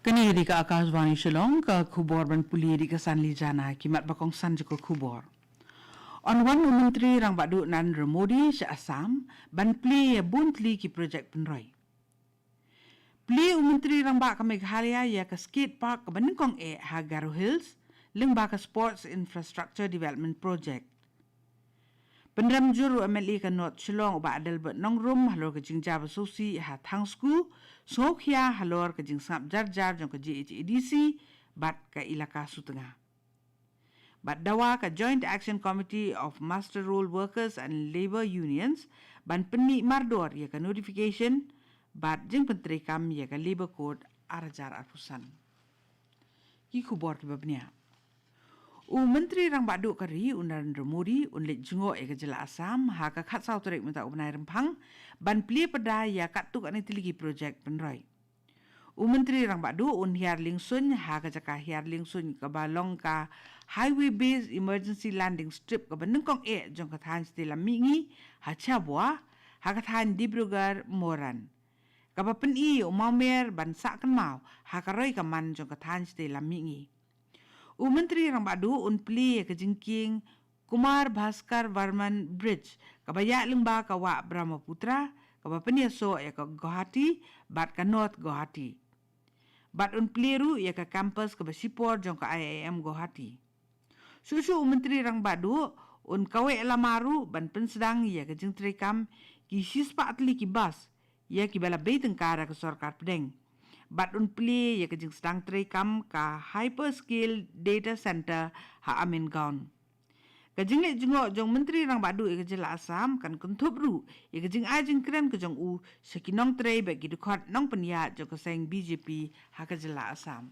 Kani di ka Akashvani Shillong ka khubor ban puli di ka sanli jana kimat bakong san ko khubor. On one Menteri rang badu Narendra Modi sa Assam ban pli buntli ki project penroi. Pli Menteri rang ba ka Meghalaya ya ka skate park ka baningkong ha Garo Hills ling ba ka sports infrastructure development project. Pendam juru MLA ka North Shillong ba adal ba nongrum halor ka jing Java Sosi ha Thangsku Sokhya halor ka jing sap jar jong ka GHADC bat ka ilaka Sutengah. Bat dawa ka Joint Action Committee of Master Role Workers and Labour Unions ban penni mardor ya ka notification bat jing penteri kam ya ka Labour Code arajar arpusan. Ki khubor ki babnia. Menteri rang badu kari Narendra Modi unlit jungo ke jela Assam ha ka khat sau tarik minta ubnai rempang ban pli pada ya katuk ani tiligi projek penroi. Menteri rang badu hiar lingsun ha ka jaka hiar lingsun ka balong ka highway based emergency landing strip ka benengkong jong ka than stila mingi ha chabwa ha ka than Dibrugarh Moran. Ka ba peni umamer ban sak kan mau ha ka roi ka man jong ka than stila mingi. Menteri rang badu pli ke jingking Kumar Bhaskar Varman Bridge kabaya lengba ka wa Brahmaputra kaba penyaso ya ka Guwahati bat ka North Guwahati. Bat pliru ya ka campus ka Sipor jong ka IIM Guwahati. Susu Menteri rang badu kawe lamaru ban pensedang ya ka jing trekam ki sispa atli ki bas ya ki bala beiteng kara ka Sarkar Pedeng. Bat pli ya kejing sedang trekam ka hyperscale data center ha Amin Gaon. Kejing le jungo jong menteri rang badu ya kejela Assam kan kuntup ru ya kejing ajing keren kejong sekinong tre bagi dukot nong penya jong keseng BJP ha kejela Assam.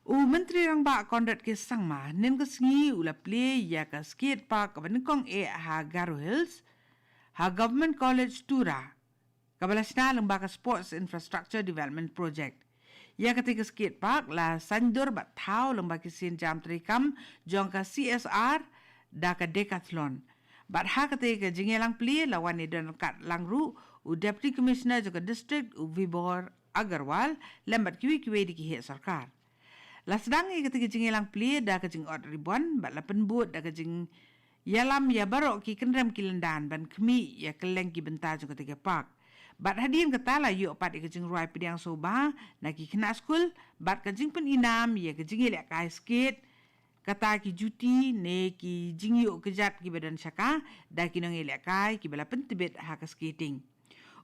Menteri rang ba Conrad ke sangma nen kesengi ula pli ya ka skate park ka benengkong ha Garo Hills ha Government College Tura. Kabalasna lembaga Sports Infrastructure Development Project. Ya ketika skate park la sandur bat thau lembaga sin jam trikam jong ka CSR da ka decathlon. Bat ha ketika jingelang pli lawan dan kat langru Deputy Commissioner jong ka district Vibor Agarwal lembat kiwi di ki sarkar. La sedang ketika jingelang pli da ka jing ot ribuan bat la penbut da ka jing yalam ya barok ki kendram kilendan ban kemi ya keleng ki bentar jong ketika park. Bat hadian kata yuk pat kejing ruai pediang soba nak kena skul bat kejing pen inam ya kejing ilek kai skate kata ki juti ne ki jing yuk kejat ki badan syaka da ki nang ilek kai ki bala pen tibet ha ka skating.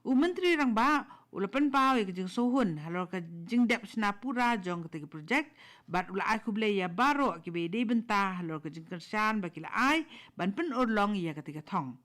Menteri rang ba ulapan pau ya kejing sohun halor kejing dep Snapura jong ketika projek bat ula ai kuble ya baro ki bede bentah halor kejing kersan bakila ai ban pen orlong ya ketika thong.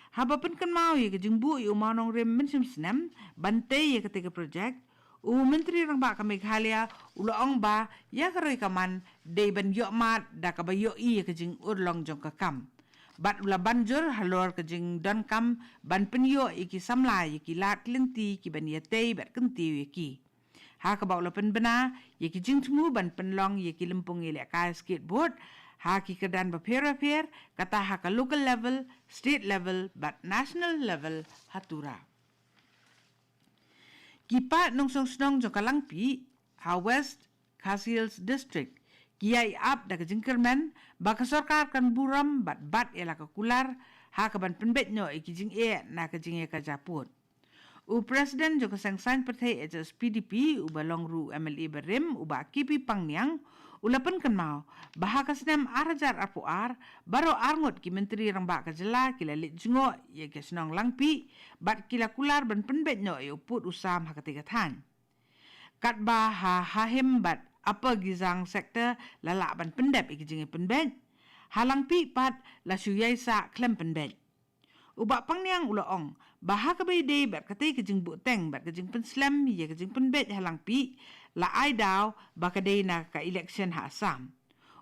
Haba pen kan mau ya kejing bu yu mau nong rem mensim senam bantai ya ketika projek Menteri rang ba ka Meghalaya ulaong ba ya karoi kaman de ban yok mat da ka ba yo ya kejing urlong jong ka kam bat ula banjur halor kejing don kam ban pen yo iki samla iki lat lenti ki ban ya tei bat kenti ki ha ka ba ula pen bena ya kejing temu ban pen long ya ki lempung ile ka skateboard ha ki kedan per kata ha ka local level, state level, but national level hatura. Kipat nong song snong jong kalangpi ha West Khasi Hills District kiai up da kejingkerman baka sarkar kan buram bat ela ka kular ha ka ban penbet nyo ikijing na kejing ka japut. Presiden jong kasang san pertai ejas PDP balong ru MLA berim kipi pangniang ulapan kan mau bahaka senam arajar apuar baro arngot ki menteri rang ba ka jela kila lit jungo ya ke senong langpi bat kila kular ban penbet nyo put usam ha ketiga than kat ba ha him bat apa gizang sektor lala ban pendep ikijing penbet halangpi pat la suyai sa klem penbet pangniang ulaong baha ka bede bat katay kejing buteng bat kejing penslam ya kejing penbet halang pi la ai daw baka day na ka election ha Assam.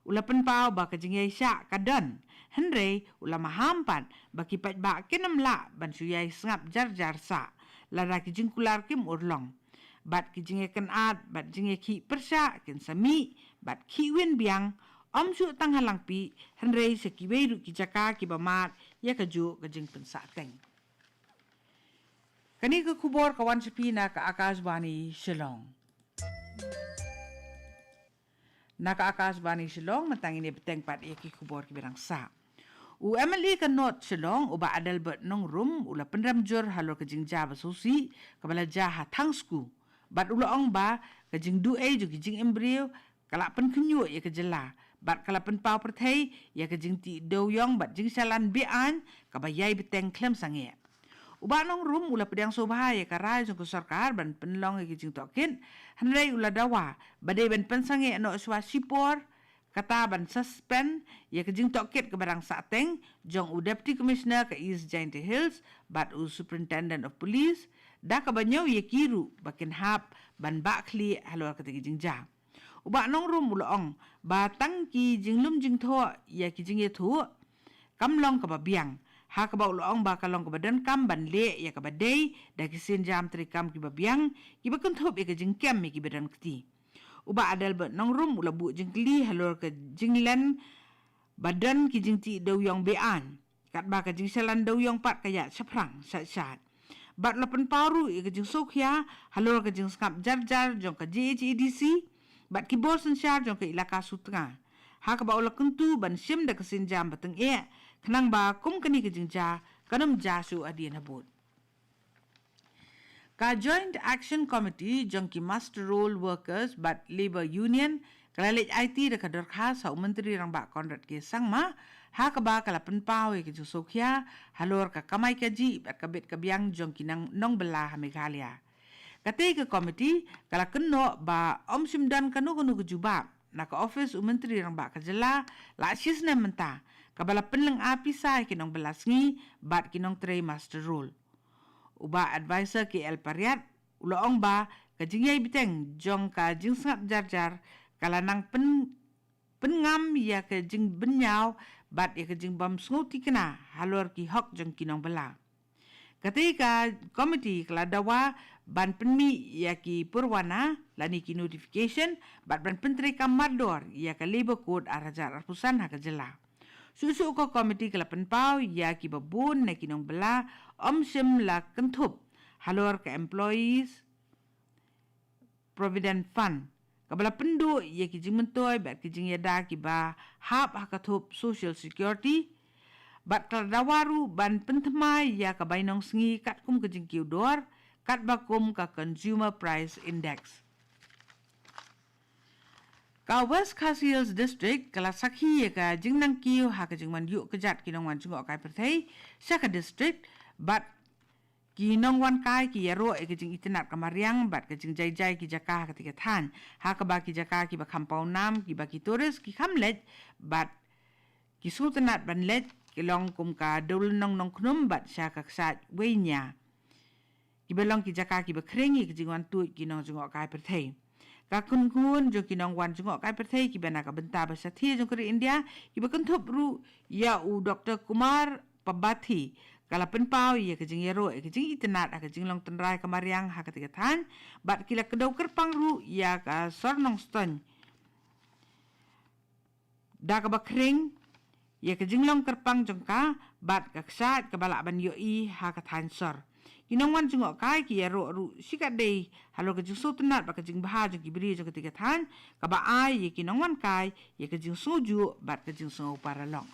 Ulapan pao baka jing yay sya kadon. Henry ula mahampan baki pat ba kinam la ban suyay sngap jar sa la ra kejing kular kim urlong. Bat kejing kan at bat jing ki persya kin sami bat ki win biang su tang halang pi Henry sa kiweru ki jaka ki bamat ya kaju kejing pensateng. Kani ke kubor kawan sepi na ke Akashvani Shillong. Naka Akashvani Shillong matang ini beteng pat ki kubor ki berang sa. U Emily ke not Shillong uba adal bet nong room ula pendramjur halor ke jing java susi kabala jaha tangsku. Bat ula ong ba ke jing du'e ju ke jing embryo kalak pen kenyu ya ke jela. Bat kalak pen pau perthai ya ke jing ti do yong bat jing salan bi'an kabayai beteng klem sange. Uba nong room ula pedang sobha ya karai jong ke sarkar ban penlong ya ke jing tokin handai ula dawa badai ban pensange no swa sipor kata ban suspend ya ke jing toket ke barang sateng jong u deputy commissioner ke East Giant Hills bat u superintendent of police da ka banyo ya kiru bakin hap ban bakli halor ke jing ja. Uba nong room ula ong batang ki jing lum jing tho ya ki jing ye thu kamlong ka babiang ha ka ba ula ong ba kalong ka badan kam ban le ya ka badai da ki sin jam tri kam ki babiang ki ba kunthop ya ke jing kem ki badan kti. Uba adal bet nong room ula bu jing kli halor ke jing len badan ki jing ti do yong bean kat ba ka jing salan do yong pat kaya saprang sat bat lapan paru ya ke jing sokhya halor ke jing skap jar jong ka JHEDC bat ki bosan syar jong ke ilaka sutra ha ka ba ula kuntu ban sim da ke sin jam bateng kenang ba kum kani ke jing ja kanam ja su adien habut. Ka Joint Action Committee jong ki Master Roll Workers but Labour Union kalalit IT da kadar khas sa menteri rang ba Conrad ke sangma ha ka ba kala penpau ke ju sokhya halor ka kamai kaji bat kabet kabiang jong ki nong belah Meghalaya. Katai ke committee kala keno ba om simdan kanu ke jubab na ka office menteri rang ba kajela la sisna menta kabala penleng api sai ki nong belah sngi bat ki nong tray Master Roll. Uba advisor ke El Pariat uloong ba kajingyay biteng jong ka jing sangap jar kala nang pengam ya ke jing benyaw bat ya ke jing bam snguti kena halor ki hok jong kinong bela. Ketika komiti kala dawa ban penmi ya ki purwana lani ki notification bat ban pentri kamador ya ke labor code arajar arpusan ha ke jela. Susu ko komiti kala penpau ya ki babun na kinong bela om sim la kentup halor ke employees provident fund kabala pendu ya ki jing mentoy bat ki jing yada ki ba hap hakatup social security bat kaladawaru ban pentemai ya ka bainong sengi kat kum ke jing kiudor kat bakum ka consumer price index. Ka West Khas Hills District kala sakhi ya ka jing nang kiu ha ka jing man yu kejat ki nong wan jingok kai perthai Shaka District bat ki nong wan kai ki yaro e ki jing itinat kamariang bat ki jing jai ki jaka ketika than ha ka ba ki jaka ki ba kampau nam ki ba ki turis ki kamlet bat ki sultanat ban let ki long kum ka dul nong knum bat Shaka ksat weinya ki belong ki jaka ki ba krengi ki jing wan tu ki nong jingok kai perthai ka kun jo ki nong wan jingok kai perthai ki bana ka benta ba sathi jong kri India ki ba kuntup ru ya u Dr. Kumar Pabathi kala penpau ya ke jing yero ke jing itinat ke jing long tenrai kamariang ha ketika than bat kila kedau kerpang ru ya ka sornong ston da ka bakring ya ke jing long kerpang jongka bat ka ksat ka balak ban yoi ha ka than sor kinong wan jingok kai ki yero ru sikat dei halo ke jing sultanat ba ke jing baha jong ki beri jong ketika than ka ba ai ya kinong wan kai ya ke jing soju bat ke jing so paralong.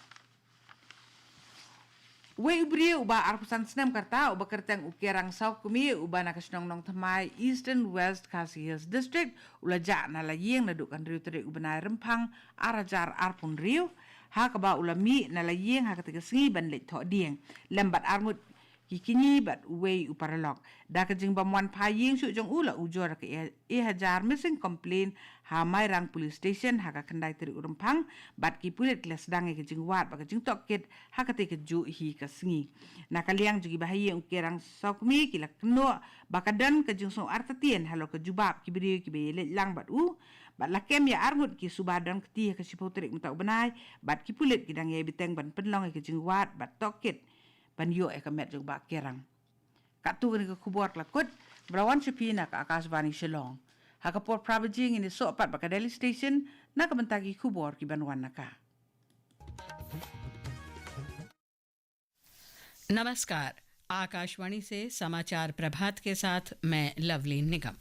Wei ubri uba arpusan senam karta uba kertang ukirang sau kumi uba nakasnong nong thamai Eastern West Khas Hills District ula ja na la yeng na dukan riu tere uba na rempang arajar arpun riu ha kaba ula mi na la yeng ha ketika sengi ban let tho dieng lembat armut kikini bat wei uparalok da ka jing bamwan phaying su jong ula ujor ke hajar missing complaint ha mai rang police station ha ka khandai teri urempang bat ki pulit klas dang ke jing wat ba ka jing toket ha ka te ke ju hi ka singi na kaliang jugi bahaye ukirang sokmi kila kno ba ka dan ka jing so artatien halo ka jubab ki biri ki be lang bat bat lakem ya armut ki subadan keti ka sipotrik mta ubenai bat ki pulit ki dang ye biteng ban penlong ke jing wat bat toket ban yo ka met jong ba kerang katu ni ka kubor lakut brawan sepina ka Akashvani Shillong ha ka por pravajing ini so pat ba ka Delhi station na ka bantagi kubor ki banwan naka. नमस्कार, आकाशवाणी से समाचार प्रभात के साथ मैं लवली निगम।